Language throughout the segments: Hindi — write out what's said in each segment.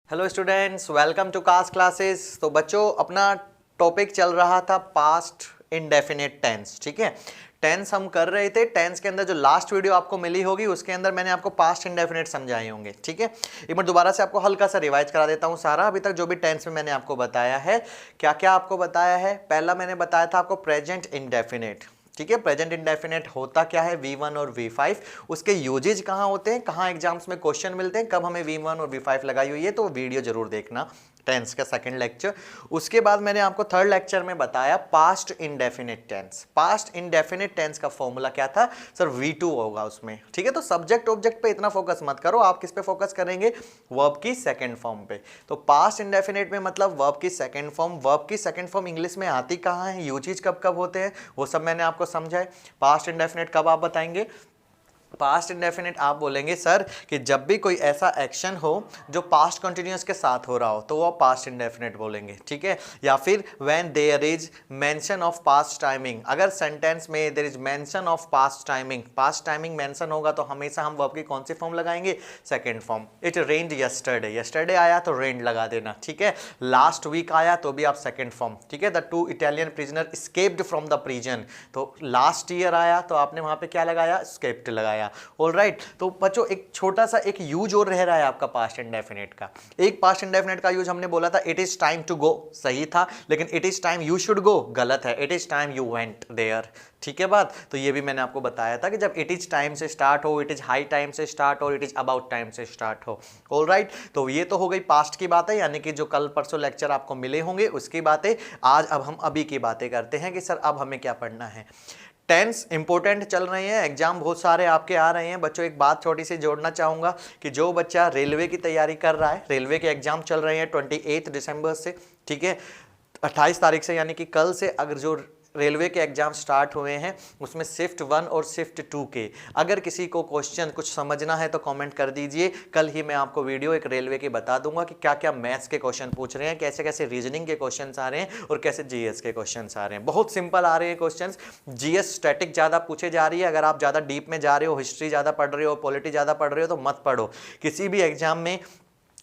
Hello students, welcome to cast classes. तो बच्चों, अपना टॉपिक चल रहा था पास्ट इंडेफिनिट टेंस। ठीक है, टेंस हम कर रहे थे। टेंस के अंदर जो लास्ट वीडियो आपको मिली होगी उसके अंदर मैंने आपको पास्ट इंडेफिनिट समझाए होंगे। ठीक है, एक बार दोबारा से आपको हल्का सा रिवाइज करा देता हूं सारा अभी तक जो भी टेंस में मैंने आपको बताया है। क्या क्या आपको बताया है? पहला मैंने बताया था आपको प्रेजेंट इंडेफिनिट। ठीक है, प्रेजेंट इंडेफिनिट होता क्या है? V1 और V5। उसके यूजेज कहाँ होते हैं, कहाँ एग्जाम्स में क्वेश्चन मिलते हैं, कब हमें V1 और V5 लगाई हुई है, तो वीडियो जरूर देखना, टेंस का सेकंड लेक्चर। उसके बाद मैंने आपको थर्ड लेक्चर में बताया past indefinite tense. Past indefinite tense का फॉर्मूला क्या था सर? V2 होगा उसमें। ठीक है, तो सब्जेक्ट ऑब्जेक्ट पे इतना फोकस मत करो, आप किस पे फोकस करेंगे? वर्ब की सेकंड फॉर्म पे। तो पास्ट इंडेफिनिट में मतलब वर्ब की सेकंड फॉर्म। वर्ब की सेकंड फॉर्म इंग्लिश में आती कहाँ है, यूजेज कब कब होते हैं, वो सब मैंने आपको समझाए। पास्ट इंडेफिनिट कब आप बताएंगे? पास्ट इंडेफिनिट आप बोलेंगे सर कि जब भी कोई ऐसा एक्शन हो जो पास्ट कंटिन्यूअस के साथ हो रहा हो तो वो पास्ट इंडेफिनिट बोलेंगे। ठीक है, या फिर when there is mention of past timing. अगर सेंटेंस में there is mention of past timing, past timing mention होगा तो हमेशा हम वर्ब की कौन सी फॉर्म लगाएंगे? Second form. It rained yesterday, yesterday आया तो रेन्ड लगा देना। ठीक है, लास्ट वीक आया तो भी आप सेकंड फॉर्म। ठीक है, the 2 Italian prisoner escaped from the prison, तो लास्ट ईयर आया तो आपने वहां पे क्या लगाया? एस्केप्ड लगाया। ऑलराइट, तो बच्चों एक छोटा सा एक यूज और रह रहा है आपका पास्ट इंडेफिनिट का। एक पास्ट इंडेफिनिट का यूज हमने बोला था it is time to go, सही था, लेकिन it is time you should go गलत है, it is time you went there. ठीक है बात, तो ये भी मैंने आपको बताया था कि जब इट इज टाइम से स्टार्ट हो, इट इज हाई टाइम से स्टार्ट हो, इट इज अबाउट टाइम से स्टार्ट हो। ऑलराइट, तो ये तो हो गई पास्ट की बातें, यानी कि जो कल परसों लेक्चर आपको मिले होंगे उसकी बातें। आज अब हम अभी की बातें करते हैं कि सर अब हमें क्या पढ़ना है। टेंस इंपॉर्टेंट चल रहे हैं, एग्जाम बहुत सारे आपके आ रहे हैं बच्चों। एक बात छोटी सी जोड़ना चाहूंगा कि जो बच्चा रेलवे की तैयारी कर रहा है, रेलवे के एग्जाम चल रहे हैं 28 दिसंबर से। ठीक है, 28 तारीख से, यानी कि कल से अगर जो रेलवे के एग्जाम स्टार्ट हुए हैं उसमें शिफ्ट 1 और शिफ्ट 2 के अगर किसी को क्वेश्चन कुछ समझना है तो कमेंट कर दीजिए। कल ही मैं आपको वीडियो एक रेलवे की बता दूंगा कि क्या क्या मैथ्स के क्वेश्चन पूछ रहे हैं, कैसे कैसे रीजनिंग के क्वेश्चन आ रहे हैं और कैसे जीएस के क्वेश्चन आ रहे हैं। बहुत सिंपल आ रहे हैं क्वेश्चन। जीएस स्टैटिक ज़्यादा पूछे जा रही है, अगर आप ज़्यादा डीप में जा रहे हो, हिस्ट्री ज़्यादा पढ़ रहे हो, पॉलिटी ज़्यादा पढ़ रहे हो तो मत पढ़ो किसी भी एग्जाम में।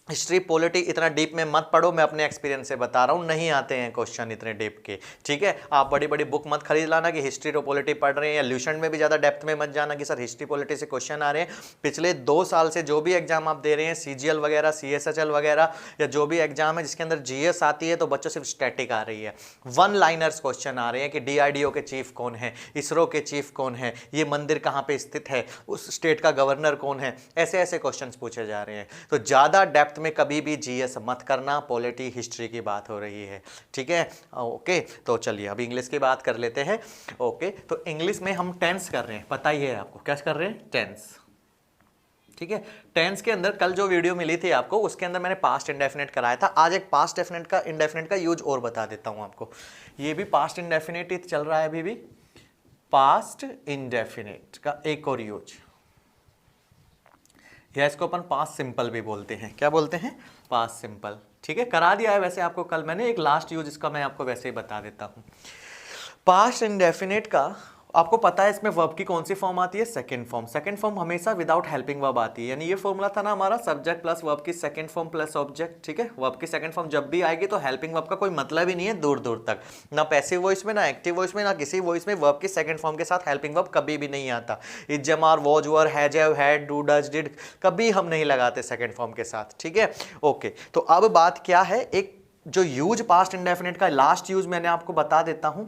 हिस्ट्री पॉलिटी इतना डीप में मत पढ़ो, मैं अपने एक्सपीरियंस से बता रहा हूँ, नहीं आते हैं क्वेश्चन इतने डीप के। ठीक है, आप बड़ी बड़ी बुक मत खरीद लाना कि हिस्ट्री और पॉलिटी पढ़ रहे हैं, या ल्यूशन में भी ज़्यादा डेप्थ में मत जाना कि सर हिस्ट्री पॉलिटी से क्वेश्चन आ रहे हैं। पिछले 2 साल से जो भी एग्जाम आप दे रहे हैं, सीजीएल वगैरह, सीएसएचएल वगैरह, या जो भी एग्जाम है जिसके अंदर जीएस आती है, तो बच्चों सिर्फ स्टैटिक आ रही है। 1 लाइनर्स क्वेश्चन आ रहे हैं कि डीआरडीओ के चीफ कौन है, इसरो के चीफ कौन है, ये मंदिर कहाँ पे स्थित है, उस स्टेट का गवर्नर कौन है, ऐसे ऐसे क्वेश्चन पूछे जा रहे हैं। तो ज़्यादा डेप्थ में कभी भी जीएस मत करना, पॉलिटी हिस्ट्री की बात हो रही है। ठीक है, ओके, तो चलिए अब इंग्लिश की बात कर लेते हैं। ओके, तो इंग्लिश में हम टेंस कर रहे हैं, पता ही है आपको क्या कर रहे हैं? टेंस। ठीक है, टेंस के अंदर कल जो वीडियो मिली थी आपको उसके अंदर मैंने पास्ट इंडेफिनिट कराया था। आज एक पास्ट इंडेफिनिट का यूज और बता देता हूं आपको। ये भी पास्ट इंडेफिनिट ही चल रहा है अभी भी। पास्ट इंडेफिनिट का एक और यूज, या इसको अपन पास्ट सिंपल भी बोलते हैं। क्या बोलते हैं? Past simple. ठीक है, करा दिया है वैसे आपको कल मैंने, एक लास्ट यूज इसका मैं आपको वैसे ही बता देता हूं। पास्ट इंडेफिनिट का आपको पता है इसमें वर्ब की कौन सी फॉर्म आती है? Second form. सेकंड फॉर्म हमेशा विदाउट हेल्पिंग वर्ब आती है, यानी ये फॉर्मूला था ना हमारा, सब्जेक्ट प्लस वर्ब की सेकंड फॉर्म प्लस ऑब्जेक्ट। ठीक है, वर्ब की सेकंड फॉर्म जब भी आएगी तो हेल्पिंग वर्ब का कोई मतलब ही नहीं है दूर दूर तक, ना पैसिव वॉइस में, ना एक्टिव वॉइस में, ना किसी वॉइस में वर्ब की सेकंड फॉर्म के साथ हेल्पिंग वर्ब कभी भी नहीं आता। Is, am, are, was, were, has, have, had, do, does, did कभी हम नहीं लगाते सेकंड फॉर्म के साथ। ठीक है, ओके, तो अब बात क्या है, एक जो यूज पास्ट इंडेफिनिट का लास्ट यूज मैंने आपको बता देता हूं।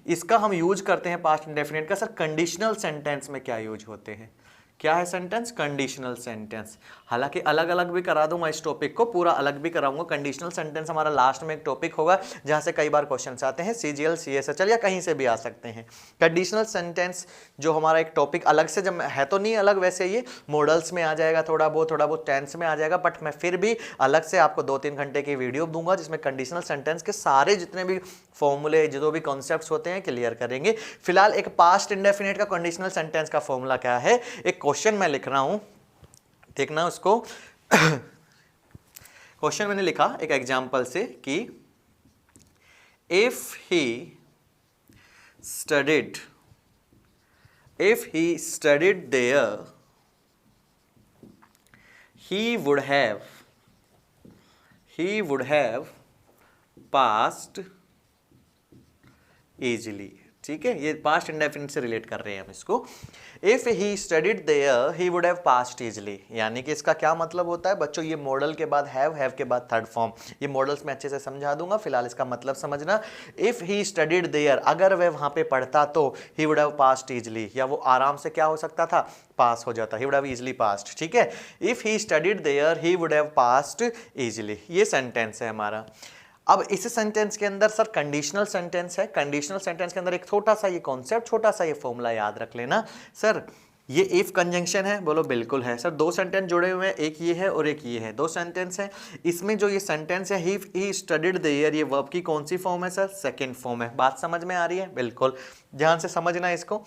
इसका हम यूज करते हैं पास्ट इंडेफिनिट का सर कंडीशनल सेंटेंस में। क्या यूज होते हैं? क्या है सेंटेंस? Conditional sentence. हालांकि अलग अलग भी करा दूंगा, इस टॉपिक को पूरा अलग भी कराऊंगा। कंडीशनल सेंटेंस हमारा लास्ट में एक टॉपिक होगा जहां से कई बार क्वेश्चंस आते हैं, सीजीएल, सीएसएचएल या कहीं से भी आ सकते हैं। कंडीशनल सेंटेंस जो हमारा एक टॉपिक अलग से, जब है तो नहीं अलग, वैसे ये मॉडल्स में आ जाएगा, थोड़ा बहुत टेंस में आ जाएगा, बट मैं फिर भी अलग से आपको 2-3 घंटे की वीडियो दूंगा जिसमें कंडीशनल सेंटेंस के सारे जितने भी फॉर्मूले, जो भी कॉन्सेप्ट्स होते हैं क्लियर करेंगे। फिलहाल एक पास्ट इंडेफिनिट का कंडीशनल सेंटेंस का फॉर्मूला क्या है, एक क्वेश्चन मैं लिख रहा हूं, देखना उसको। क्वेश्चन मैंने लिखा एक एग्जांपल से कि if he studied there he would have he would have passed easily. ठीक है, ये पास्ट इंडेफिनिट से रिलेट कर रहे हैं हम इसको। If he studied there he would have passed easily, यानी कि इसका क्या मतलब होता है बच्चों, ये मॉडल के बाद हैव के बाद थर्ड फॉर्म, ये मॉडल्स में अच्छे से समझा दूंगा, फिलहाल इसका मतलब समझना। इफ ही स्टडीड देयर, अगर वह वहां पे पढ़ता तो ही वुड हैव पास्ड इजीली, या वो आराम से क्या हो सकता था, पास हो जाता, he would have easily passed. ठीक है, if he studied there he would have passed easily, ये सेंटेंस है हमारा। अब इस सेंटेंस के अंदर सर कंडीशनल सेंटेंस है, कंडीशनल सेंटेंस के अंदर एक छोटा सा ये कॉन्सेप्ट, छोटा सा ये फॉर्मूला याद रख लेना। सर ये इफ कंजंक्शन है, बोलो बिल्कुल है। सर दो सेंटेंस जुड़े हुए हैं, एक ये है और एक ये है, दो सेंटेंस है। इसमें जो ये सेंटेंस है ही स्टडीड देयर, ये वर्ब की कौन सी फॉर्म है सर, सेकंड फॉर्म है। बात समझ में आ रही है, बिल्कुल ध्यान से समझना इसको।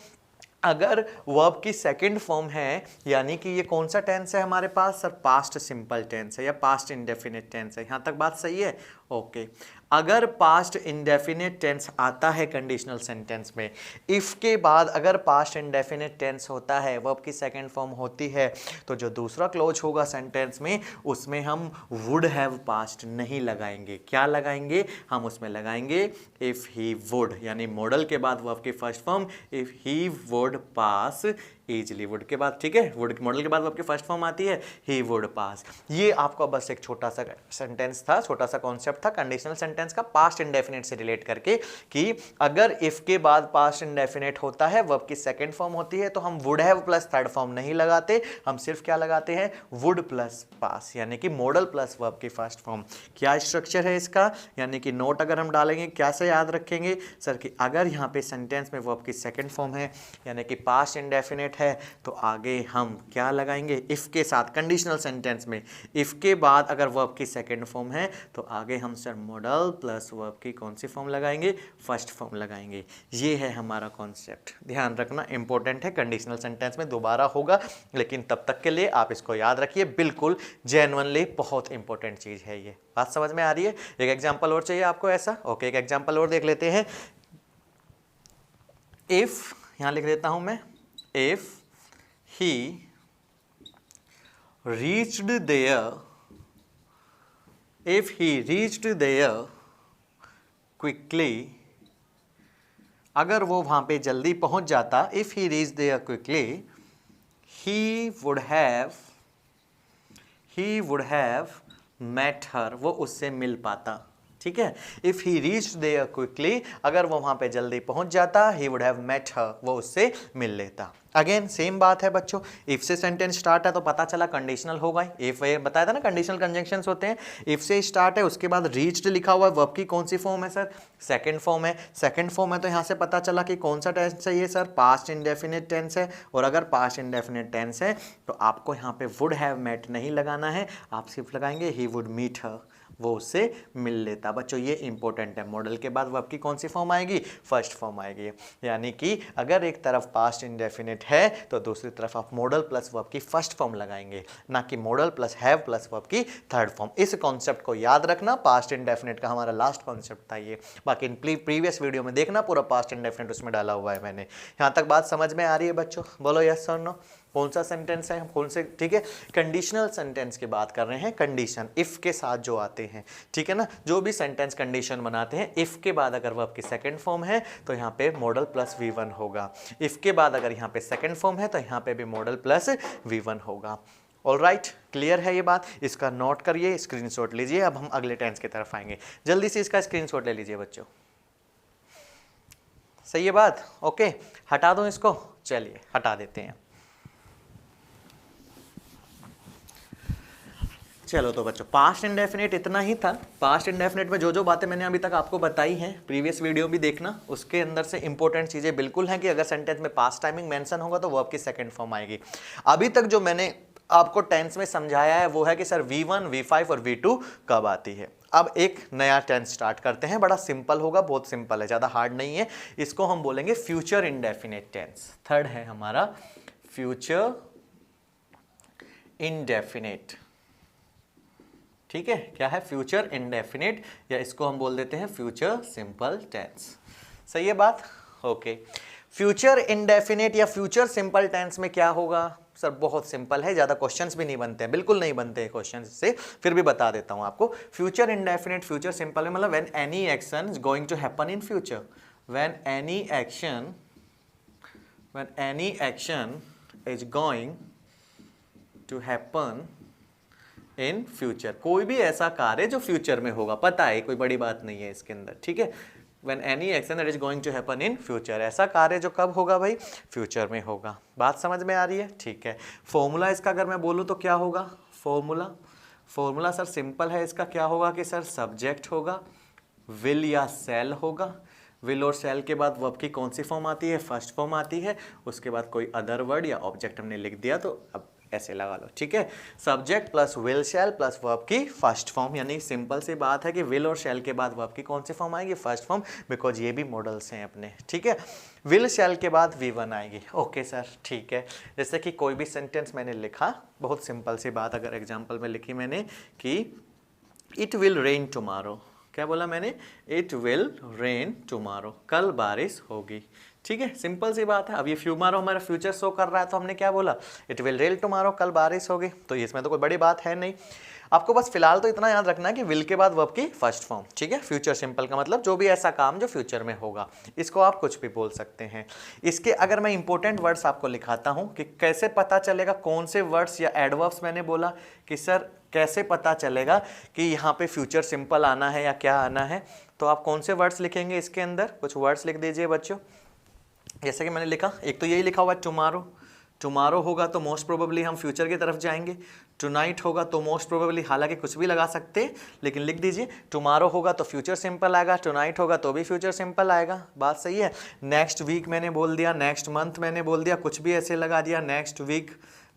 अगर वर्ब की सेकंड फॉर्म है, यानी कि ये कौन सा टेंस है हमारे पास सर, पास्ट सिंपल टेंस है या पास्ट इंडेफिनिट टेंस है। यहां तक बात सही है, ओके। अगर पास्ट इंडेफिनिट टेंस आता है कंडीशनल सेंटेंस में, इफ के बाद अगर पास्ट इंडेफिनिट टेंस होता है, वर्ब की सेकंड फॉर्म होती है, तो जो दूसरा क्लोज होगा सेंटेंस में, उसमें हम वुड हैव पास्ट नहीं लगाएंगे। क्या लगाएंगे, हम उसमें लगाएंगे इफ ही वुड, यानी मॉडल के बाद वर्ब की first form, if he would pass easily, would के बाद, ठीक है, वुड मॉडल के बाद वर्ब की फर्स्ट फॉर्म आती है, ही वुड पास। ये आपका बस एक छोटा सा सेंटेंस था, छोटा सा कॉन्सेप्ट था कंडीशनल सेंटेंस का, पास्ट इंडेफिनिट से रिलेट करके, कि अगर इफ के बाद पास्ट इंडेफिनिट होता है, वर्ब की सेकंड फॉर्म होती है, तो हम would have plus third form नहीं लगाते, हम सिर्फ क्या लगाते हैं, वुड प्लस पास, यानी कि मॉडल प्लस वर्ब की फर्स्ट फॉर्म। क्या स्ट्रक्चर है इसका, यानी कि नोट अगर हम डालेंगे कैसे याद रखेंगे सर, कि अगर यहाँ पे सेंटेंस में वर्ब की सेकंड फॉर्म है, यानी कि पास्ट इंडेफिनिट है, तो आगे हम क्या लगाएंगे, इफ के साथ, कंडीशनल सेंटेंस में इफ के बाद अगर वर्ब की सेकंड फॉर्म है, तो आगे हम सर मॉडल प्लस वर्ब की कौन सी फॉर्म लगाएंगे, फर्स्ट फॉर्म लगाएंगे। ये है हमारा कॉन्सेप्ट, ध्यान रखना, इंपॉर्टेंट है, कंडीशनल सेंटेंस में दोबारा होगा, लेकिन तब तक के लिए आप इसको याद रखिए, बिल्कुल जेन्युइनली बहुत इंपॉर्टेंट चीज है ये। बात समझ में आ रही है। एक एग्जाम्पल और चाहिए आपको ऐसा, ओके, एक एग्जाम्पल और देख लेते हैं। इफ, यहां लिख देता हूं मैं, if he reached there, if he reached there quickly, अगर वो वहां पे जल्दी पहुंच जाता, if he reached there quickly, he would have met her, वो उससे मिल पाता। ठीक है, if he reached there quickly, अगर वो वहां पे जल्दी पहुंच जाता, he would have met her, वो उससे मिल लेता। अगेन सेम बात है बच्चों, इफ से सेंटेंस स्टार्ट है तो पता चला कंडीशनल होगा। इफ बताया था ना कंडीशनल कंजंक्शंस होते हैं, इफ से स्टार्ट है, उसके बाद रीच्ड लिखा हुआ है, वर्ब की कौन सी फॉर्म है सर, सेकंड फॉर्म है। सेकंड फॉर्म है तो यहां से पता चला कि कौन सा टेंस है ये सर, पास्ट इंडेफिनिट टेंस है। और अगर पास्ट इंडेफिनिट टेंस है तो आपको यहां पे वुड हैव मेट नहीं लगाना है, आप सिर्फ लगाएंगे ही वुड मीट हर, वो उससे मिल लेता। बच्चों ये इंपॉर्टेंट है, मॉडल के बाद वर्ब की कौन सी फॉर्म आएगी, फर्स्ट फॉर्म आएगी। यानी कि अगर एक तरफ पास्ट इंडेफिनिट है तो दूसरी तरफ आप मॉडल प्लस वर्ब की फर्स्ट फॉर्म लगाएंगे, ना कि model plus have plus verb की थर्ड फॉर्म। इस कॉन्सेप्ट को याद रखना, पास्ट इंडेफिनिट का हमारा लास्ट कॉन्सेप्ट था ये। बाकी प्रीवियस वीडियो में देखना, पूरा पास्ट इंडेफिनिट उसमें डाला हुआ है मैंने। यहां तक बात समझ में आ रही है बच्चों, बोलो यस और नो। कौन सा सेंटेंस है, कौन से, ठीक है, कंडीशनल सेंटेंस की बात कर रहे हैं, कंडीशन इफ के साथ जो आते हैं, ठीक है ना, जो भी सेंटेंस कंडीशन बनाते हैं, इफ के बाद अगर वर्ब की सेकंड फॉर्म है तो यहाँ पे मॉडल प्लस V1 होगा, इफ के बाद अगर यहाँ पे सेकंड फॉर्म है तो यहाँ पे भी मॉडल प्लस V1 होगा। ऑलराइट, क्लियर है ये बात, इसका नोट करिए, स्क्रीनशॉट लीजिए। अब हम अगले टेंस की तरफ आएंगे, जल्दी से इसका स्क्रीनशॉट ले लीजिए बच्चों। सही है बात, ओके, हटा दो इसको, चलिए हटा देते हैं। चलो तो बच्चों पास्ट इंडेफिनिट इतना ही था। पास्ट इंडेफिनिट में जो जो बातें मैंने अभी तक आपको बताई हैं, प्रीवियस वीडियो भी देखना, उसके अंदर से इंपॉर्टेंट चीजें बिल्कुल हैं कि अगर सेंटेंस में पास्ट टाइमिंग मेंशन होगा तो वर्ब की सेकंड फॉर्म आएगी। अभी तक जो मैंने आपको टेंस में समझाया है वो है कि सर V1, V5 और V2 कब आती है। अब एक नया टेंस स्टार्ट करते हैं, बड़ा सिंपल होगा, बहुत सिंपल है, ज्यादा हार्ड नहीं है। इसको हम बोलेंगे फ्यूचर इंडेफिनिट टेंस। थर्ड है हमारा फ्यूचर इंडेफिनिट। ठीक है, क्या है, फ्यूचर इंडेफिनिट, या इसको हम बोल देते हैं फ्यूचर सिंपल टेंस। सही है बात, ओके। फ्यूचर इंडेफिनिट या फ्यूचर सिंपल टेंस में क्या होगा सर? बहुत सिंपल है, ज्यादा क्वेश्चंस भी नहीं बनते हैं, बिल्कुल नहीं बनते हैं क्वेश्चंस से, फिर भी बता देता हूं आपको। फ्यूचर इंडेफिनिट फ्यूचर सिंपल में मतलब when any action is going to happen in future, when any action is going to happen in future, कोई भी ऐसा कार्य जो फ्यूचर में होगा, पता है कोई बड़ी बात नहीं है इसके अंदर, ठीक है। When any action that is going to happen in future, ऐसा कार्य जो कब होगा भाई? फ्यूचर में होगा। बात समझ में आ रही है? ठीक है। फॉर्मूला इसका अगर मैं बोलूँ तो क्या होगा? फॉर्मूला सर सिंपल है, इसका क्या होगा कि सर सब्जेक्ट होगा, विल या सेल होगा। विल और सेल के बाद वर्ब की कौन सी फॉर्म आती है? फर्स्ट फॉर्म आती है। उसके बाद कोई अदर वर्ड या ऑब्जेक्ट हमने लिख दिया तो अब ऐसे लगा लो, ठीक है। Subject plus will shell plus verb की फर्स्ट फॉर्म, यानी सिंपल सी बात है कि विल और शैल के बाद वर्ब की कौन सी फॉर्म आएगी? फर्स्ट फॉर्म, बिकॉज ये भी मॉडल्स हैं अपने, ठीक है। विल शैल के बाद V1 आएगी। ओके सर, ठीक है। जैसे कि कोई भी सेंटेंस मैंने लिखा, बहुत सिंपल सी बात अगर एग्जाम्पल में लिखी मैंने कि इट विल रेन टुमारो, क्या बोला मैंने? इट विल रेन टुमारो, कल बारिश होगी, ठीक है। सिंपल सी बात है। अब ये फ्यूमारो हमारा फ्यूचर शो कर रहा है तो हमने क्या बोला? इट विल रेन टुमारो, कल बारिश होगी। तो इसमें तो कोई बड़ी बात है नहीं। आपको बस फिलहाल तो इतना याद रखना है कि विल के बाद वर्ब की फर्स्ट फॉर्म, ठीक है। फ्यूचर सिंपल का मतलब जो भी ऐसा काम जो फ्यूचर में होगा, इसको आप कुछ भी बोल सकते हैं। इसके अगर मैं इंपॉर्टेंट वर्ड्स आपको लिखाता हूं कि कैसे पता चलेगा कौन से वर्ड्स या एडवर्ब्स, मैंने बोला कि सर कैसे पता चलेगा कि यहाँ पे फ्यूचर सिंपल आना है या क्या आना है, तो आप कौन से वर्ड्स लिखेंगे इसके अंदर? कुछ वर्ड्स लिख दीजिए बच्चों। जैसे कि मैंने लिखा, एक तो यही लिखा हुआ है टुमारो। टुमारो होगा तो मोस्ट प्रोबेबली हम फ्यूचर की तरफ जाएंगे। टुनाइट होगा तो मोस्ट प्रोबेबली, हालांकि कुछ भी लगा सकते हैं, लेकिन लिख दीजिए टुमारो होगा तो फ्यूचर सिंपल आएगा, टुनाइट होगा तो भी फ्यूचर सिंपल आएगा। बात सही है। नेक्स्ट वीक मैंने बोल दिया, नेक्स्ट मंथ मैंने बोल दिया, कुछ भी ऐसे लगा दिया। नेक्स्ट वीक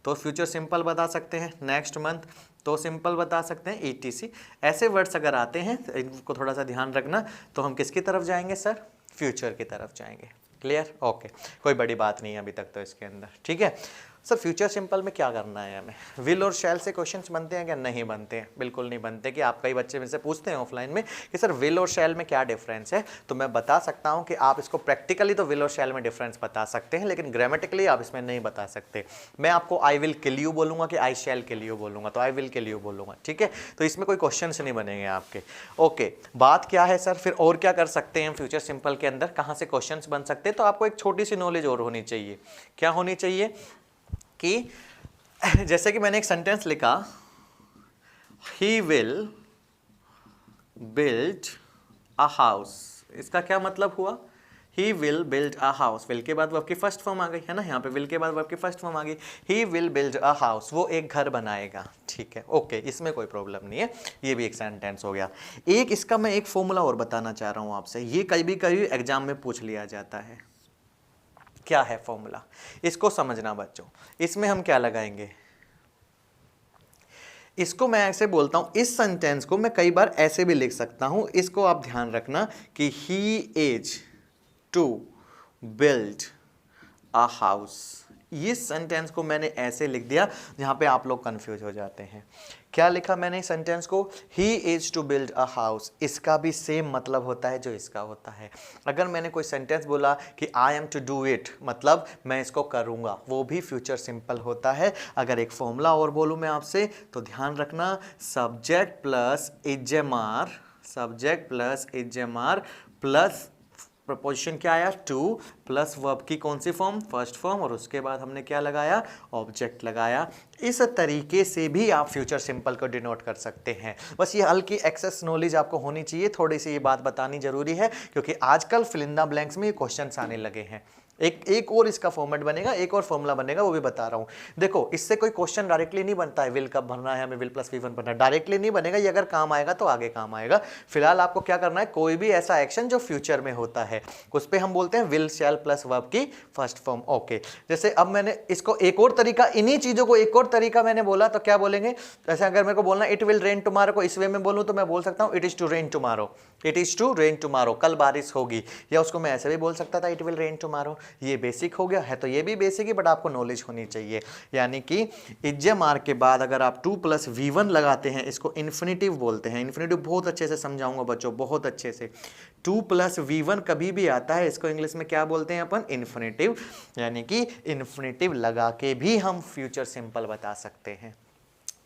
तो फ्यूचर सिंपल बता सकते हैं, नेक्स्ट मंथ तो सिंपल बता सकते हैं, ETC। ऐसे वर्ड्स अगर आते हैं तो इनको थोड़ा सा ध्यान रखना। तो हम किसकी तरफ जाएंगे सर? फ्यूचर की तरफ जाएंगे। क्लियर? ओके, कोई बड़ी बात नहीं है अभी तक तो इसके अंदर, ठीक है। सर फ्यूचर सिंपल में क्या करना है हमें? विल और शैल से क्वेश्चंस बनते हैं क्या? नहीं बनते हैं, बिल्कुल नहीं बनते। कि आप कई बच्चे मेरे से पूछते हैं ऑफलाइन में कि सर विल और शैल में क्या डिफरेंस है, तो मैं बता सकता हूं कि आप इसको प्रैक्टिकली तो विल और शैल में डिफरेंस बता सकते हैं, लेकिन ग्रामेटिकली आप इसमें नहीं बता सकते। मैं आपको आई विल किल यू बोलूंगा कि आई शैल किल यू बोलूंगा, तो आई विल किल यू बोलूंगा, ठीक है। तो इसमें कोई क्वेश्चन नहीं बनेंगे आपके। ओके, बात क्या है सर फिर और क्या कर सकते हैं फ्यूचर सिंपल के अंदर, कहाँ से क्वेश्चन बन सकते हैं? तो आपको एक छोटी सी नॉलेज और होनी चाहिए। क्या होनी चाहिए? कि जैसे कि मैंने एक सेंटेंस लिखा, he will build a house, इसका क्या मतलब हुआ? He will build a house, will के बाद वर्ब की फर्स्ट फॉर्म आ गई है ना, यहाँ पे विल के बाद वर्ब की फर्स्ट फॉर्म आ गई। He will build a house, वो एक घर बनाएगा, ठीक है। ओके, इसमें कोई प्रॉब्लम नहीं है, ये भी एक सेंटेंस हो गया। एक इसका मैं एक फॉर्मूला और बताना चाह रहा हूँ आपसे, ये कभी एग्जाम में पूछ लिया जाता है। क्या है फॉर्मूला? इसको समझना बच्चों। इसमें हम क्या लगाएंगे? इसको मैं ऐसे बोलता हूं, इस सेंटेंस को मैं कई बार ऐसे भी लिख सकता हूं, इसको आप ध्यान रखना कि he is to build a house. इस सेंटेंस को मैंने ऐसे लिख दिया जहां पे आप लोग कंफ्यूज हो जाते हैं। क्या लिखा मैंने सेंटेंस को? He is to build a house, इसका भी सेम मतलब होता है जो इसका होता है। अगर मैंने कोई सेंटेंस बोला कि I am to do it, मतलब मैं इसको करूंगा, वो भी फ्यूचर सिंपल होता है। अगर एक फॉर्मूला और बोलूं मैं आपसे तो ध्यान रखना, subject plus is am are, subject plus is am are plus preposition क्या आया? टू, प्लस वर्ब की कौन सी फॉर्म? फर्स्ट फॉर्म, और उसके बाद हमने क्या लगाया? ऑब्जेक्ट लगाया। इस तरीके से भी आप फ्यूचर सिंपल को डिनोट कर सकते हैं। बस ये हल्की एक्सेस नॉलेज आपको होनी चाहिए, थोड़ी सी ये बात बतानी जरूरी है, क्योंकि आजकल फिल इन द ब्लैंक्स में ये क्वेश्चंस आने लगे हैं। एक और इसका फॉर्मेट बनेगा, एक और फॉर्मूला बनेगा, वो भी बता रहा हूं। देखो, इससे कोई क्वेश्चन डायरेक्टली नहीं बनता है विल कब भरना है, हमें विल प्लस V1 भरना है, डायरेक्टली नहीं बनेगा। ये अगर काम आएगा तो आगे काम आएगा। फिलहाल आपको क्या करना है, कोई भी ऐसा एक्शन जो फ्यूचर में होता है उस पर हम बोलते हैं विल शैल प्लस वर्ब की फर्स्ट फॉर्म। ओके, जैसे अब मैंने इसको एक और तरीका, इन्हीं चीजों को एक और तरीका मैंने बोला तो क्या बोलेंगे? जैसे अगर मेरे को बोलना इट विल रेन टुमारो को इस वे में बोलूं तो मैं बोल सकता हूं it is to rain tomorrow, it is to rain tomorrow, कल बारिश होगी। या उसको मैं ऐसे भी बोल सकता था इट विल रेन टुमारो। ये बेसिक हो गया है, तो ये भी बेसिक ही, बट आपको नॉलेज होनी चाहिए। यानी कि इज्जमार के बाद अगर आप 2 + V1 लगाते हैं, इसको इन्फिनेटिव बोलते हैं। इन्फिनेटिव बहुत अच्छे से समझाऊंगा बच्चों, बहुत अच्छे से। 2 + V1 कभी भी आता है, इसको इंग्लिश में क्या बोलते हैं अपन? इन्फिनेटिव। यानी कि इन्फिनेटिव लगा के भी हम फ्यूचर सिंपल बता सकते हैं।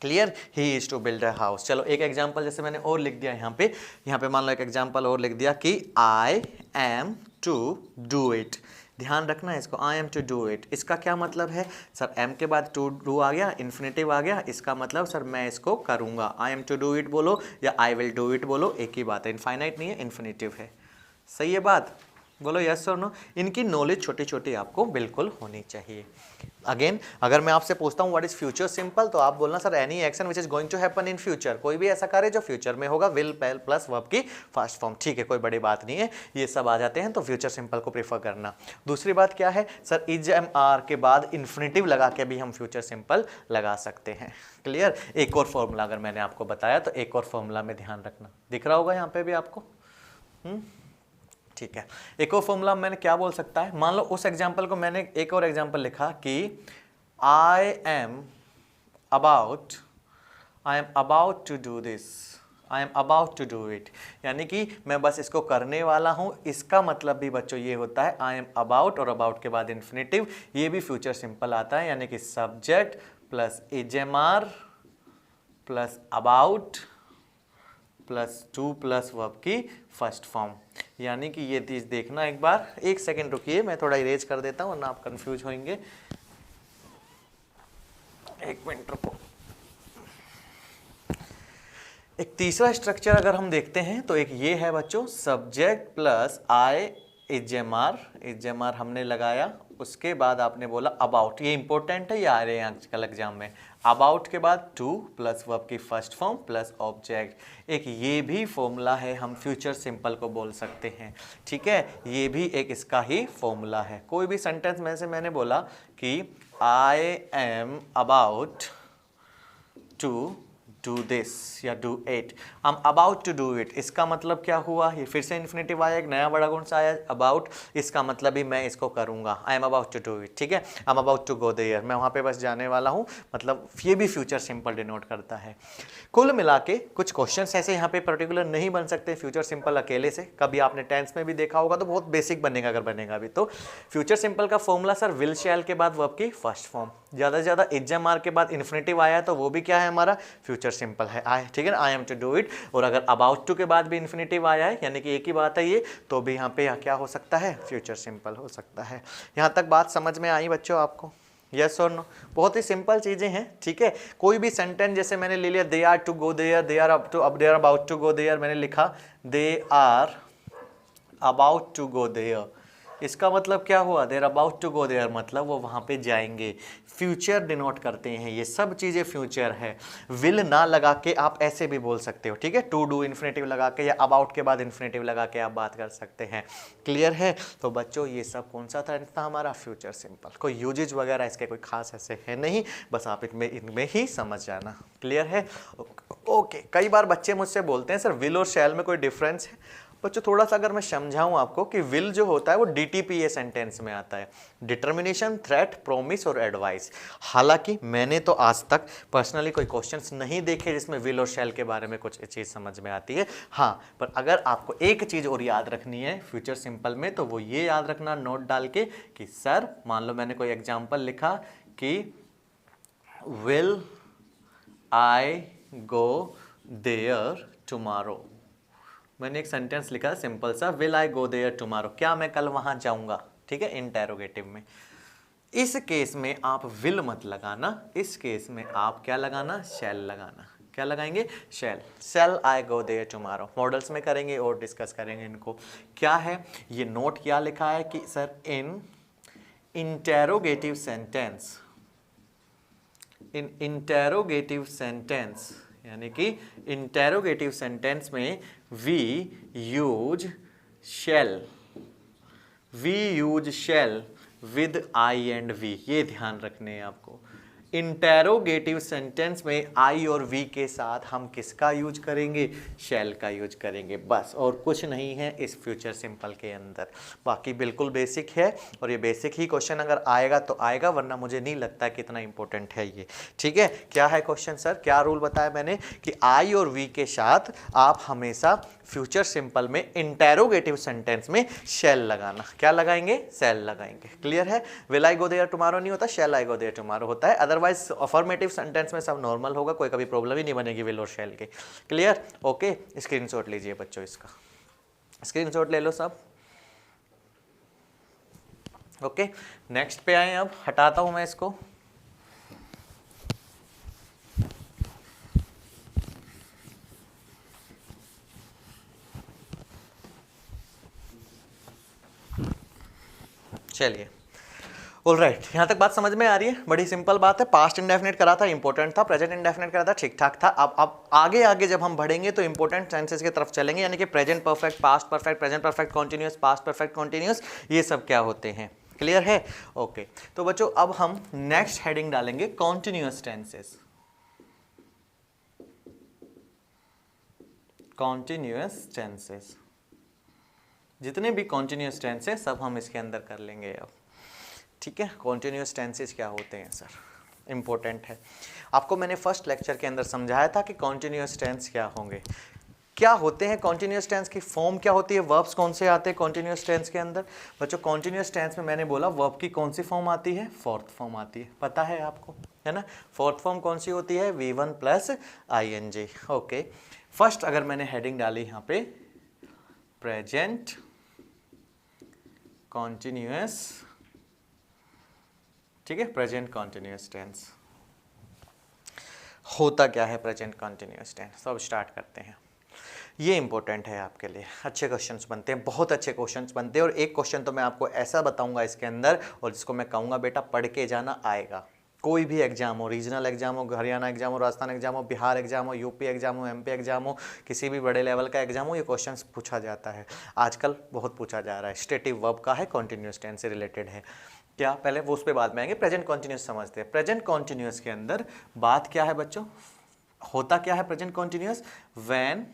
Clear? He is to build a house. चलो एक एग्जांपल जैसे मैंने और लिख दिया यहाँ पे मान लो एक एग्जांपल और लिख दिया कि I am to do it. ध्यान रखना इसको, I am to do it. इसका क्या मतलब है सर? एम के बाद टू डू आ गया, इन्फिनेटिव आ गया, इसका मतलब सर मैं इसको करूँगा। I am to do it बोलो या आई विल डू इट बोलो, एक ही बात है। इनफाइनाइट नहीं है, इन्फिनेटिव है। सही है बात? बोलो यस और नो। इनकी नॉलेज छोटी छोटी आपको बिल्कुल होनी चाहिए। अगेन अगर मैं आपसे पूछता हूँ व्हाट इज फ्यूचर सिंपल, तो आप बोलना sir any action which is going to happen in future. कोई भी ऐसा कार्य जो फ्यूचर में होगा, विल प्लस वर्ब की फर्स्ट फॉर्म। ठीक है, कोई बड़ी बात नहीं है, ये सब आ जाते हैं, तो फ्यूचर सिंपल को प्रेफर करना। दूसरी बात क्या है सर? इज एम आर के बाद इन्फिनेटिव लगा के भी हम फ्यूचर सिंपल लगा सकते हैं। क्लियर? एक और फॉर्मूला अगर मैंने आपको बताया तो एक और फॉर्मूला में ध्यान रखना, दिख रहा होगा यहाँ पे भी आपको। ठीक है, एक और फॉर्मूला मैंने क्या बोल सकता है? मान लो उस एग्जांपल को मैंने एक और एग्जांपल लिखा कि I am about to do this, I am about to do it. यानी कि मैं बस इसको करने वाला हूं। इसका मतलब भी बच्चों ये होता है आई एम अबाउट, और अबाउट के बाद इन्फिनेटिव, ये भी फ्यूचर सिंपल आता है। यानी कि subject plus is am are plus about plus 2 plus verb की फर्स्ट फॉर्म। यानी कि ये चीज देखना एक बार, एक सेकेंड रुकिए, मैं थोड़ा इरेज कर देता हूं वरना आप कंफ्यूज होंगे। एक मिनट रुको। एक तीसरा स्ट्रक्चर अगर हम देखते हैं तो एक ये है बच्चों, सब्जेक्ट प्लस आई इजएमआर हमने लगाया, उसके बाद आपने बोला अबाउट। ये इंपॉर्टेंट है, ये आ रहे हैं आजकल एग्जाम में। अबाउट के बाद 2 प्लस वर्ब की फर्स्ट फॉर्म प्लस ऑब्जेक्ट। एक ये भी फॉर्मूला है, हम फ्यूचर सिंपल को बोल सकते हैं। ठीक है, ये भी एक इसका ही फॉर्मूला है। कोई भी सेंटेंस में से मैंने बोला कि I am about to do this या do it, I am about to do it, इसका मतलब क्या हुआ? ये फिर से इन्फिनेटिव आया, एक नया बड़ा गुण सा आया अबाउट, इसका मतलब ही मैं इसको करूंगा। I am about to do it. ठीक है, I am about to go there, मैं वहां पे बस जाने वाला हूं, मतलब ये भी फ्यूचर सिंपल डिनोट करता है। कुल मिला के कुछ क्वेश्चंस ऐसे यहाँ पे पर्टिकुलर नहीं बन सकते फ्यूचर सिंपल अकेले से। कभी आपने टेंस में भी देखा होगा तो बहुत बेसिक बनेगा, अगर बनेगा भी तो। फ्यूचर सिंपल का फॉर्मूला सर विल शैल के बाद वर्ब की फर्स्ट फॉर्म, ज्यादा से ज्यादा इजएमआर के बाद इन्फिनेटिव आया तो वो भी क्या है हमारा? फ्यूचर सिंपल है। आई, ठीक है ना, I am to do it. और अगर अबाउट टू के बाद भी इन्फिनेटिव आया है, यानी कि एक ही बात है ये, तो भी यहाँ पे क्या हो सकता है? फ्यूचर सिंपल हो सकता है। यहाँ तक बात समझ में आई बच्चों आपको? यस और नो? बहुत ही सिंपल चीजें हैं। ठीक है, कोई भी सेंटेंस जैसे मैंने ले लिया, they are to go there, they are about to go there, मैंने लिखा they are about to go there, इसका मतलब क्या हुआ? They're about to go there, मतलब वो वहां पे जाएंगे। फ्यूचर डिनोट करते हैं, ये सब चीजें फ्यूचर है। विल ना लगा के आप ऐसे भी बोल सकते हो। ठीक है, टू डू इन्फिनेटिव लगा के या अबाउट के बाद इन्फिनेटिव लगा के आप बात कर सकते हैं। क्लियर है? तो बच्चों ये सब कौन सा था हमारा? Future simple. कोई यूजेज वगैरह इसके कोई खास ऐसे है नहीं, बस आप इनमें ही समझ जाना। क्लियर है? ओके। कई बार बच्चे मुझसे बोलते हैं सर विल और शैल में कोई डिफरेंस है? बच्चों थोड़ा सा अगर मैं समझाऊं आपको कि विल जो होता है वो डीटीपीए सेंटेंस में आता है, डिटर्मिनेशन, थ्रेट, प्रॉमिस और एडवाइस। हालांकि मैंने तो आज तक पर्सनली कोई क्वेश्चंस नहीं देखे जिसमें विल और शैल के बारे में कुछ चीज़ समझ में आती है। हाँ, पर अगर आपको एक चीज़ और याद रखनी है फ्यूचर सिंपल में, तो वो ये याद रखना नोट डाल के कि सर मान लो मैंने कोई एग्जाम्पल लिखा कि will I go there tomorrow, मैंने एक सेंटेंस लिखा सिंपल सा, will I go there tomorrow, क्या मैं कल वहां जाऊंगा? ठीक है, इंटेरोगेटिव में। इस केस में आप विल मत लगाना, इस केस में आप क्या लगाना? शैल लगाना। क्या लगाएंगे? शैल। शैल आई गो देयर टुमारो। मॉडल्स में करेंगे और डिस्कस करेंगे इनको। क्या है ये नोट क्या लिखा है कि sir in interrogative sentence, in interrogative sentence, यानी कि इंटेरोगेटिव सेंटेंस में we use shall with I and we, ये ध्यान रखने हैं आपको। इंटेरोगेटिव सेंटेंस में आई और वी के साथ हम किसका यूज करेंगे, शैल का यूज करेंगे, बस और कुछ नहीं है इस फ्यूचर सिंपल के अंदर। बाकी बिल्कुल बेसिक है और ये बेसिक ही क्वेश्चन अगर आएगा तो आएगा, वरना मुझे नहीं लगता कि इतना इंपॉर्टेंट है ये। ठीक है, क्या है क्वेश्चन सर, क्या रूल बताया मैंने कि आई और वी के साथ आप हमेशा फ्यूचर सिंपल में इंटेरोगेटिव सेंटेंस में शैल लगाना, क्या लगाएंगे, शैल लगाएंगे। क्लियर है, will I go there tomorrow नहीं होता, शैल आई गो देयर टुमारो होता है। अदरवाइज अफर्मेटिव सेंटेंस में सब नॉर्मल होगा, कोई कभी प्रॉब्लम ही नहीं बनेगी विल और शैल के। क्लियर, ओके, स्क्रीनशॉट लीजिए बच्चों, इसका स्क्रीनशॉट ले लो सब। ओके, नेक्स्ट पे आए, अब हटाता हूं मैं इसको। चलिए, ऑलराइट, यहां तक बात समझ में आ रही है, बड़ी सिंपल बात है। पास्ट इंडेफिनिट करा था, इंपॉर्टेंट था, प्रेजेंट इंडेफिनिट करा था, ठीक ठाक था। अब आगे आगे जब हम बढ़ेंगे तो इंपॉर्टेंट टेंसेस की तरफ चलेंगे, यानी कि present perfect, past perfect, present perfect continuous, past perfect continuous, ये सब क्या होते हैं। क्लियर है, ओके। तो बच्चों अब हम नेक्स्ट हेडिंग डालेंगे कॉन्टिन्यूअस टेंसेस। कॉन्टिन्यूअस टेंसेस, जितने भी कॉन्टिन्यूअस टेंस है सब हम इसके अंदर कर लेंगे अब। ठीक है, कॉन्टिन्यूअस टेंसेस क्या होते हैं सर, इंपॉर्टेंट है। आपको मैंने फर्स्ट लेक्चर के अंदर समझाया था कि कॉन्टिन्यूअस टेंस क्या होंगे, क्या होते हैं कॉन्टिन्यूअस टेंस की फॉर्म क्या होती है, वर्ब्स कौन से आते हैं कॉन्टिन्यूअस टेंस के अंदर। बच्चों कॉन्टिन्यूअस टेंस में मैंने बोला वर्ब की कौन सी फॉर्म आती है, फोर्थ फॉर्म आती है, पता है आपको, है ना। फोर्थ फॉर्म कौन सी होती है, V1 plus ING। Okay, first अगर मैंने हेडिंग डाली यहाँ पे प्रेजेंट कॉन्टिन्यूअस, ठीक है, प्रेजेंट कॉन्टिन्यूअस टेंस होता क्या है, प्रेजेंट कॉन्टिन्यूअस टेंस। तो अब स्टार्ट करते हैं, ये इंपॉर्टेंट है आपके लिए, अच्छे क्वेश्चंस बनते हैं, बहुत अच्छे क्वेश्चंस बनते हैं। और एक क्वेश्चन तो मैं आपको ऐसा बताऊंगा इसके अंदर, और जिसको मैं कहूँगा बेटा पढ़ के जाना, आएगा। कोई भी एग्जाम हो, रीजनल एग्जाम हो, हरियाणा एग्जाम हो, राजस्थान एग्जाम हो, बिहार एग्जाम हो, यूपी एग्जाम हो, MP एग्जाम हो, किसी भी बड़े लेवल का एग्जाम हो, ये क्वेश्चन पूछा जाता है, आजकल बहुत पूछा जा रहा है। स्टेटिव वर्ब का है, कॉन्टिन्यूअस टेंस से रिलेटेड है। क्या, पहले वो उस पर बाद में आएंगे, प्रेजेंट कॉन्टिन्यूअस समझते हैं। प्रेजेंट कॉन्टिन्यूअस के अंदर बात क्या है बच्चों, होता क्या है present continuous, when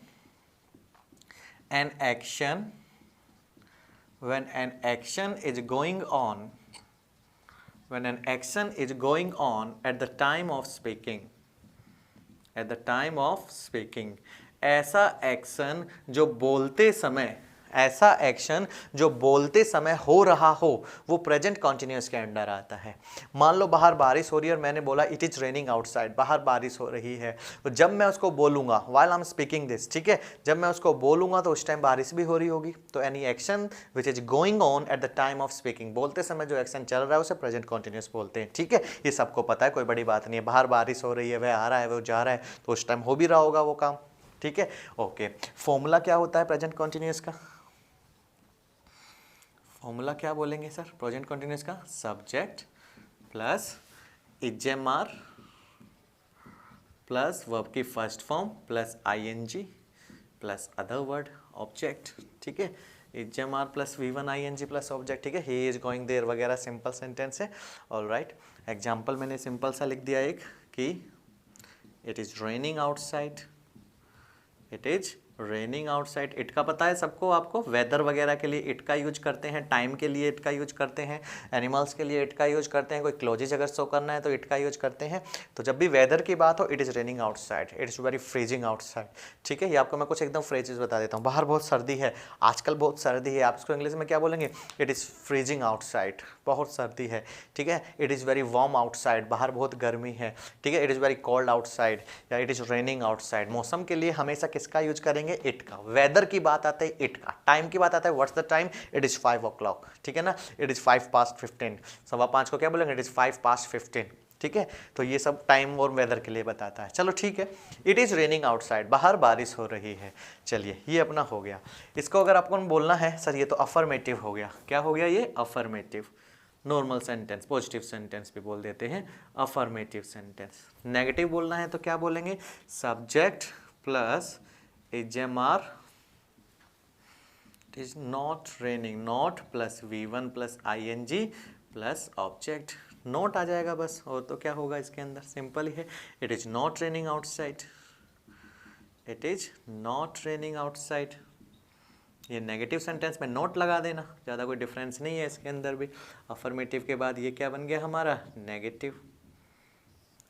an action when an action is going on when an action is going on at the time of speaking, at the time of speaking, ऐसा एक्शन जो बोलते समय, ऐसा एक्शन जो बोलते समय हो रहा हो, वो प्रेजेंट कॉन्टिन्यूअस के अंडर आता है। मान लो बाहर बारिश हो रही है और मैंने बोला इट इज रेनिंग आउटसाइड, बाहर बारिश हो रही है, तो जब मैं उसको बोलूंगा while I am speaking this, ठीक है, जब मैं उसको बोलूंगा तो उस टाइम बारिश भी हो रही होगी। तो any action which is going on at the time of speaking, बोलते समय जो एक्शन चल रहा है उसे प्रेजेंट कॉन्टिन्यूअस बोलते हैं। ठीक है, ये सबको पता है, कोई बड़ी बात नहीं है। बाहर बारिश हो रही है, वह आ रहा है, वो जा रहा है, तो उस टाइम हो भी रहा होगा वो काम। ठीक है, ओके। फॉर्मूला क्या होता है प्रेजेंट कॉन्टिन्यूअस का, फॉर्मूला क्या बोलेंगे सर प्रेजेंट कॉन्टिन्यूअस का, subject plus ING plus verb की first form plus ING plus other word object. ठीक है, ING plus V1 ING plus object. ठीक है, ही इज गोइंग देयर वगैरह सिंपल सेंटेंस है। ऑलराइट, एग्जाम्पल मैंने सिंपल सा लिख दिया एक कि it is raining outside, it is raining outside. It का पता है सबको, आपको वेदर वगैरह के लिए इट का यूज करते हैं, टाइम के लिए इट का यूज करते हैं, एनिमल्स के लिए इट का यूज करते हैं, कोई क्लोजेज अगर शो करना है तो इट का यूज करते हैं। तो जब भी वेदर की बात हो, it is raining outside, it is very freezing outside. ठीक है, ये आपको मैं कुछ एकदम फ्रेजेस बता देता हूँ। बाहर बहुत सर्दी है, आजकल बहुत सर्दी है, आप इसको इंग्लिश में क्या बोलेंगे, इट इज़ फ्रीजिंग आउटसाइड, बहुत सर्दी है। ठीक है, it is very warm outside, बाहर बहुत गर्मी है। ठीक है, it is very cold outside, या इट इज़ रेनिंग आउटसाइड। मौसम के लिए हमेशा किसका यूज करेंगे, इट का। वेदर की बात आती है इट का, टाइम की बात आता है what's the time, it is 5 o'clock। ठीक है ना, इट इज 5:15, 5:15 को क्या बोलेंगे, इट इज 5:15। ठीक है, तो ये सब टाइम और वेदर के लिए बताता है। चलो ठीक है, इट इज रेनिंग आउटसाइड, बाहर बारिश हो रही है। चलिए, ये अपना हो गया। इसको अगर आपको बोलना है सर ये तो अफर्मेटिव हो गया, क्या हो गया ये, affirmative. Normal sentence, positive sentence भी बोल देते हैं अफर्मेटिव सेंटेंस। नेगेटिव बोलना है तो क्या बोलेंगे, subject plus ING, it is not raining, not plus V1 plus ING plus object। Not आ जाएगा बस, और तो क्या होगा इसके अंदर, सिंपल ही है। It is not raining outside, it is not raining outside. ये नेगेटिव सेंटेंस में नोट लगा देना, ज़्यादा कोई डिफरेंस नहीं है इसके अंदर भी। अफर्मेटिव के बाद ये क्या बन गया हमारा, नेगेटिव।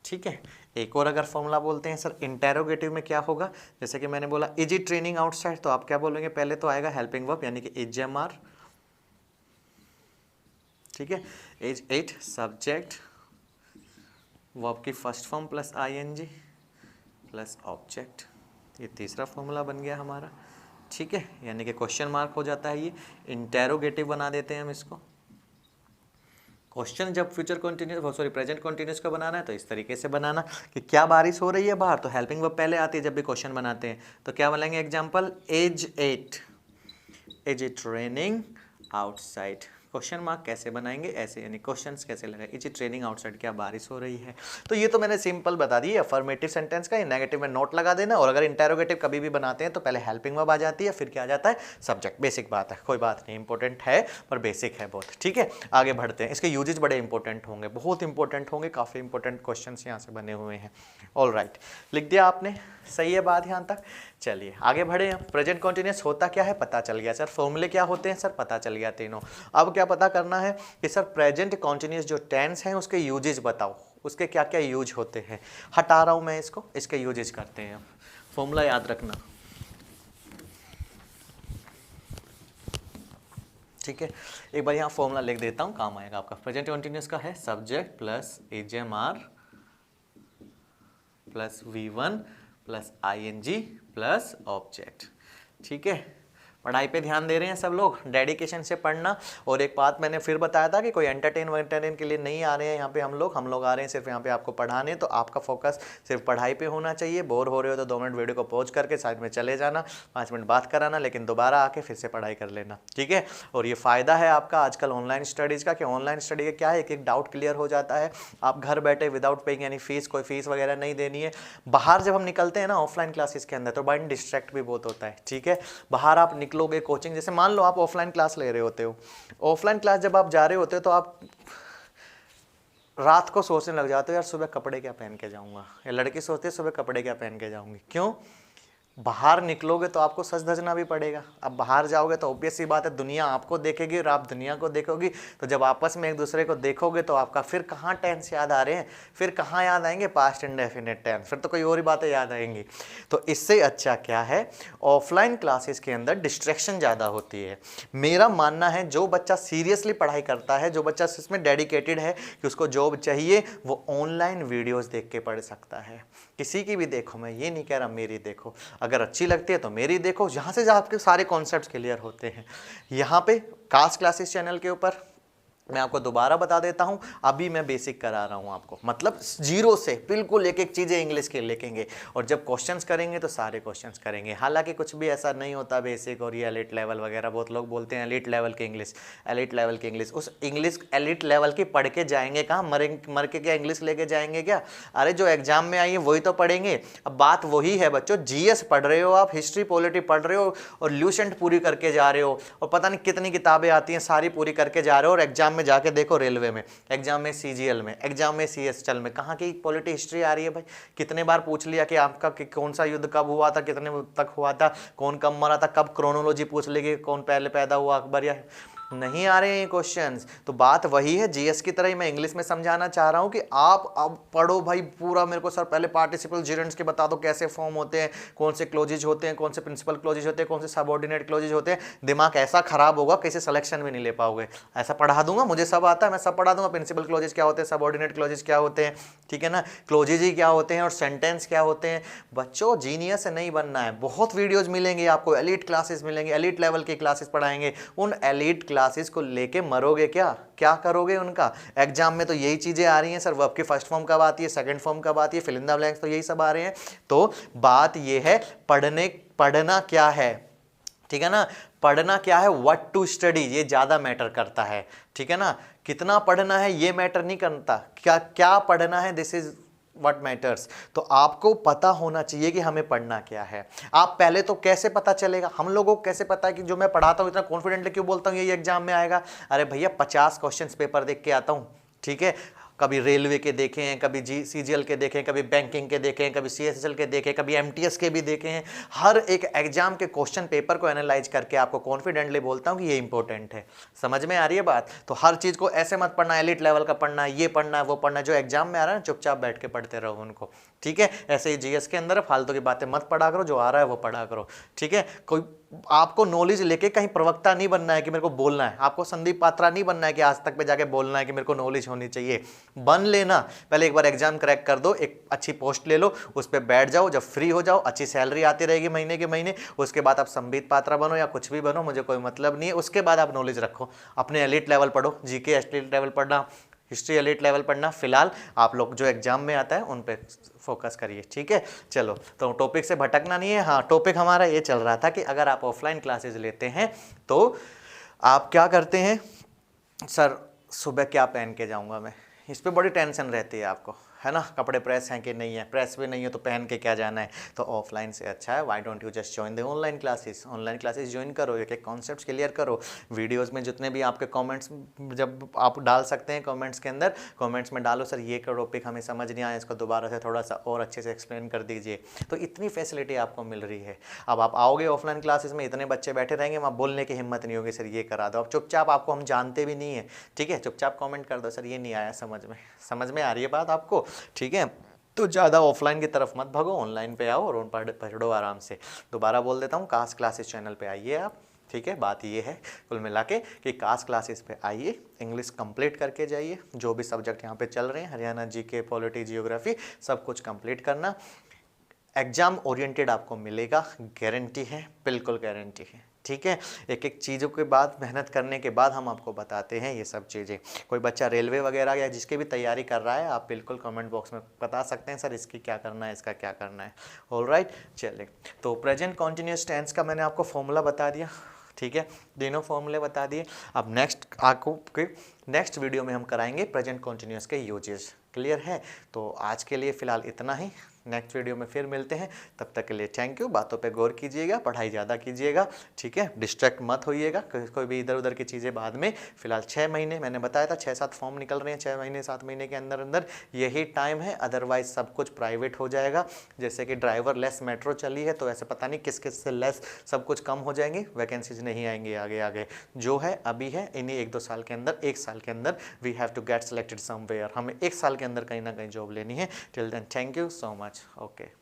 ठीक है, एक और अगर फॉर्मूला बोलते हैं सर इंटेरोगेटिव में क्या होगा, जैसे कि मैंने बोला इज इट ट्रेनिंग आउटसाइड, तो आप क्या बोलेंगे, पहले तो आएगा हेल्पिंग वर्ब यानी कि इज एम आर। ठीक है, इज इट सब्जेक्ट वर्ब की first form plus ING plus object, ये तीसरा फॉर्मूला बन गया हमारा। ठीक है, यानी कि क्वेश्चन मार्क हो जाता है, ये इंटेरोगेटिव बना देते हैं हम इसको। क्वेश्चन जब future continuous sorry present continuous का बनाना है तो इस तरीके से बनाना कि क्या बारिश हो रही है बाहर, तो हेल्पिंग वर्ब पहले आती है जब भी क्वेश्चन बनाते हैं। तो क्या बोलेंगे example, is it raining outside. Question mark कैसे बनाएंगे, ऐसे, यानी क्वेश्चंस कैसे लगाए, इज इट रेनिंग आउटसाइड, क्या बारिश हो रही है। तो ये तो मैंने सिंपल बता दी अफर्मेटिव सेंटेंस का, ये नेगेटिव में नोट लगा देना, और अगर इंटेरोगेटिव कभी भी बनाते हैं तो पहले हेल्पिंग वर्ब आ जाती है, फिर क्या आ जाता है, सब्जेक्ट। बेसिक बात है, कोई बात नहीं, इंपॉर्टेंट है पर बेसिक है बहुत। ठीक है, आगे बढ़ते हैं। इसके यूजेज बड़े इंपॉर्टेंट होंगे, बहुत इंपॉर्टेंट होंगे, काफ़ी इंपॉर्टेंट क्वेश्चन यहाँ से बने हुए हैं। ऑल राइट, लिख दिया आपने, सही है बात यहाँ तक। चलिए आगे बढ़े हम। प्रेजेंट कंटिन्यूअस होता क्या है पता चल गया सर, फॉर्मूले क्या होते हैं सर पता चल गया तीनों। अब क्या पता करना है कि सर प्रेजेंट कंटिन्यूअस जो टेंस हैं उसके यूजेज बताओ, उसके क्या क्या यूज होते हैं। हटा रहा हूं मैं इसको, इसके यूजेज करते हैं। फॉर्मूला याद रखना, ठीक है। एक बार यहाँ फॉर्मूला लिख देता हूँ, काम आएगा आपका। प्रेजेंट कंटिन्यूअस का है subject plus is am are plus V1 plus ING plus object. ठीक है, पढ़ाई पे ध्यान दे रहे हैं सब लोग, डेडिकेशन से पढ़ना। और एक बात मैंने फिर बताया था कि कोई एंटरटेन के लिए नहीं आ रहे हैं यहाँ पे हम लोग आ रहे हैं सिर्फ यहाँ पे आपको पढ़ाने। तो आपका फोकस सिर्फ पढ़ाई पे होना चाहिए। बोर हो रहे हो तो 2 मिनट वीडियो को पॉज करके साइड में चले जाना, 5 मिनट बात कराना, लेकिन दोबारा आके फिर से पढ़ाई कर लेना। ठीक है, और ये फ़ायदा है आपका आजकल ऑनलाइन स्टडीज़ का, कि ऑनलाइन स्टडी का क्या है, एक डाउट क्लियर हो जाता है। आप घर बैठे विदाउट पेइंग यानी फीस, कोई फीस वगैरह नहीं देनी है। बाहर जब हम निकलते हैं ना ऑफलाइन क्लासेस के अंदर, तो माइंड डिस्ट्रैक्ट भी बहुत होता है। ठीक है, बाहर आप निकलोगे कोचिंग, जैसे मान लो आप ऑफलाइन क्लास ले रहे होते हो, ऑफलाइन क्लास जब आप जा रहे होते हो तो आप रात को सोचने लग जाते हो यार सुबह कपड़े क्या पहन के जाऊंगा, या लड़की सोचती है सुबह कपड़े क्या पहन के जाऊंगी। क्यों, बाहर निकलोगे तो आपको सज धजना भी पड़ेगा। अब बाहर जाओगे तो ऑब्वियस सी बात है दुनिया आपको देखेगी और आप दुनिया को देखोगी। तो जब आपस में एक दूसरे को देखोगे तो आपका फिर कहाँ टेंस याद आ रहे हैं, फिर कहाँ याद आएंगे पास्ट इंडेफिनिट टेंस, फिर तो कोई और ही बातें याद आएंगी। तो इससे अच्छा क्या है, ऑफलाइन क्लासेस के अंदर डिस्ट्रैक्शन ज़्यादा होती है। मेरा मानना है जो बच्चा सीरियसली पढ़ाई करता है, जो बच्चा इसमें डेडिकेटेड है कि उसको जॉब चाहिए, वो ऑनलाइन वीडियोज़ देख के पढ़ सकता है। किसी की भी देखो, मैं ये नहीं कह रहा मेरी देखो, अगर अच्छी लगती है तो मेरी देखो, यहाँ से आपके सारे कॉन्सेप्ट्स क्लियर होते हैं। यहाँ पे कास्ट क्लासेस चैनल के ऊपर मैं आपको दोबारा बता देता हूँ, अभी मैं बेसिक करा रहा हूँ आपको, मतलब जीरो से बिल्कुल एक एक चीज़ें इंग्लिश के लिखेंगे, और जब क्वेश्चंस करेंगे तो सारे क्वेश्चंस करेंगे। हालांकि कुछ भी ऐसा नहीं होता बेसिक और ये एलिट लेवल वगैरह, बहुत लोग बोलते हैं एलिट लेवल की इंग्लिश, एलिट लेवल की इंग्लिश। उस इंग्लिश एलिट लेवल की पढ़ के जाएंगे कहाँ, मर के क्या इंग्लिश लेके जाएंगे क्या? अरे जो एग्जाम में आई है वही तो पढ़ेंगे। अब बात वही है बच्चों, GS पढ़ रहे हो आप, हिस्ट्री पॉलिटी पढ़ रहे हो और ल्यूसेंट पूरी करके जा रहे हो, और पता नहीं कितनी किताबें आती हैं सारी पूरी करके जा रहे हो, और एग्जाम में जाके देखो रेलवे में, एग्जाम में CGL में, एग्जाम में CSL में, कहाँ की पॉलिटी हिस्ट्री आ रही है भाई? कितने बार पूछ लिया कि आपका कि कौन सा युद्ध कब हुआ था, कितने तक हुआ था, कौन कब मरा था, कब क्रोनोलॉजी पूछ लेगी, कौन पहले पैदा हुआ, अकबर या नहीं आ रहे हैं क्वेश्चंस। तो बात वही है, GS की तरह ही मैं इंग्लिश में समझाना चाह रहा हूं कि आप अब पढ़ो भाई पूरा। मेरे को सर पहले पार्टिसिपल जेरेंट्स के बता दो कैसे फॉर्म होते हैं, कौन से क्लोजेज होते हैं, कौन से प्रिंसिपल क्लोजेज होते हैं, कौन से सबऑर्डिनेट क्लोजेज होते हैं। दिमाग ऐसा खराब होगा किसी सिलेक्शन भी नहीं ले पाओगे। ऐसा पढ़ा दूंगा, मुझे सब आता है, मैं सब पढ़ा दूंगा। प्रिंसिपल क्लोजेज क्या होते हैं, सबऑर्डिनेट क्लोजेज क्या होते हैं, ठीक है ना, क्लोजेज ही क्या होते हैं और सेंटेंस क्या होते हैं। बच्चों जीनियस नहीं बनना है, बहुत वीडियोज मिलेंगे आपको, एलिट क्लासेस मिलेंगे, एलिट लेवल की क्लासेस पढ़ाएंगे। उन एलिट क्लासेस को लेके मरोगे क्या, क्या करोगे उनका? एग्जाम में तो यही चीजें आ रही हैं सर, वर्ब की फर्स्ट फॉर्म कब आती है, सेकंड फॉर्म कब आती है, फिल इन द ब्लैंक्स, तो यही सब आ रहे हैं। तो बात ये है पढ़ना क्या है, ठीक है ना, पढ़ना क्या है, व्हाट टू स्टडी, ये ज्यादा मैटर करता है। ठीक है ना, कितना पढ़ना है ये मैटर नहीं करता, क्या पढ़ना है, दिस इज व्हाट मैटर्स। तो आपको पता होना चाहिए कि हमें पढ़ना क्या है। आप पहले तो कैसे पता चलेगा, हम लोगों को कैसे पता है कि जो मैं पढ़ाता हूं इतना कॉन्फिडेंटली क्यों बोलता हूं ये एग्जाम में आएगा? अरे भैया 50 क्वेश्चन पेपर देख के आता हूं, ठीक है, कभी रेलवे के देखे हैं, कभी CGL के देखे हैं, कभी बैंकिंग के देखे हैं, कभी CSSL के देखे, कभी MTS के भी देखे हैं। हर एक एग्जाम के क्वेश्चन पेपर को एनालाइज करके आपको कॉन्फिडेंटली बोलता हूं कि ये इंपॉर्टेंट है। समझ में आ रही है बात? तो हर चीज को ऐसे मत पढ़ना, एलिट लेवल का पढ़ना है, ये पढ़ना है, वो पढ़ना है। जो एग्जाम में आ रहा है चुपचाप बैठ के पढ़ते रहो उनको, ठीक है। ऐसे ही GS के अंदर फालतू की बातें मत पढ़ा करो, जो आ रहा है वो पढ़ा करो, ठीक है। कोई आपको नॉलेज लेके कहीं प्रवक्ता नहीं बनना है कि मेरे को बोलना है, आपको संदीप पात्रा नहीं बनना है कि आज तक पे जाके बोलना है कि मेरे को नॉलेज होनी चाहिए। बन लेना, पहले एक बार एग्जाम क्रैक कर दो, एक अच्छी पोस्ट ले लो, उस पर बैठ जाओ, जब फ्री हो जाओ, अच्छी सैलरी आती रहेगी महीने के महीने, उसके बाद आप संबित पात्रा बनो या कुछ भी बनो, मुझे कोई मतलब नहीं है। उसके बाद आप नॉलेज रखो, अपने एलिट लेवल पढ़ो, GK एलिट लेवल पढ़ना, हिस्ट्री एलिट लेवल पढ़ना। फिलहाल आप लोग जो एग्जाम में आता है उन पे फोकस करिए, ठीक है। चलो, तो टॉपिक से भटकना नहीं है। हाँ, टॉपिक हमारा ये चल रहा था कि अगर आप ऑफलाइन क्लासेस लेते हैं तो आप क्या करते हैं, सर सुबह क्या पहन के जाऊंगा मैं, इस पर बड़ी टेंशन रहती है आपको, है ना। कपड़े प्रेस हैं कि नहीं है, प्रेस भी नहीं है तो पहन के क्या जाना है। तो ऑफलाइन से अच्छा है, why don't you just join the online classes. Online classes join करो, एक एक कॉन्सेप्ट्स क्लियर करो। वीडियोस में जितने भी आपके कमेंट्स जब आप डाल सकते हैं कमेंट्स के अंदर, कमेंट्स में डालो, सर ये टॉपिक हमें समझ नहीं आया, इसको दोबारा से थोड़ा सा और अच्छे से एक्सप्लेन कर दीजिए। तो इतनी फैसिलिटी आपको मिल रही है। अब आप आओगे ऑफलाइन क्लासेस में, इतने बच्चे बैठे रहेंगे, वहाँ बोलने की हिम्मत नहीं होगी, सर ये करा दो। अब चुपचाप, आपको हम जानते भी नहीं है, ठीक है, चुपचाप कॉमेंट कर दो, सर ये नहीं आया समझ में। समझ में आ रही है बात आपको, ठीक है। तो ज़्यादा ऑफलाइन की तरफ मत भागो, ऑनलाइन पे आओ और उन पढ़ो आराम से। दोबारा बोल देता हूँ, कास्ट क्लासेस चैनल पे आइए आप, ठीक है। बात ये है कुल मिला के कि कास्ट क्लासेस पे आइए, इंग्लिश कंप्लीट करके जाइए, जो भी सब्जेक्ट यहाँ पे चल रहे हैं, हरियाणा GK, पॉलिटी, जियोग्राफी, सब कुछ कंप्लीट करना। एग्जाम ओरिएंटेड आपको मिलेगा, गारंटी है, बिल्कुल गारंटी है, ठीक है। एक एक चीज़ों के बाद मेहनत करने के बाद हम आपको बताते हैं ये सब चीज़ें। कोई बच्चा रेलवे वगैरह या जिसकी भी तैयारी कर रहा है, आप बिल्कुल कमेंट बॉक्स में बता सकते हैं, सर इसकी क्या करना है, इसका क्या करना है। ऑलराइट, चलिए। तो प्रेजेंट कॉन्टिन्यूस टेंस का मैंने आपको फॉर्मूला बता दिया, ठीक है, तीनों फॉर्मूले बता दिए। अब नेक्स्ट वीडियो में हम कराएंगे प्रेजेंट कॉन्टिन्यूस के यूजेस, क्लियर है। तो आज के लिए फ़िलहाल इतना ही, नेक्स्ट वीडियो में फिर मिलते हैं। तब तक के लिए थैंक यू। बातों पे गौर कीजिएगा, पढ़ाई ज़्यादा कीजिएगा, ठीक है। डिस्ट्रैक्ट मत होइएगा कोई भी इधर उधर की चीज़ें बाद में। फिलहाल 6 महीने मैंने बताया था, 6-7 फॉर्म निकल रहे हैं 6 महीने 7 महीने के अंदर अंदर, यही टाइम है। अदरवाइज सब कुछ प्राइवेट हो जाएगा। जैसे कि ड्राइवर लेस मेट्रो चली है, तो ऐसे पता नहीं किस किस से लेस सब कुछ कम हो जाएंगे, वैकेंसीज नहीं आएंगी आगे आगे। जो है अभी है, इन्हीं 1-2 साल के अंदर, 1 साल के अंदर we have to get selected somewhere. हमें 1 साल के अंदर कहीं ना कहीं जॉब लेनी है। Till then thank you so much, okay.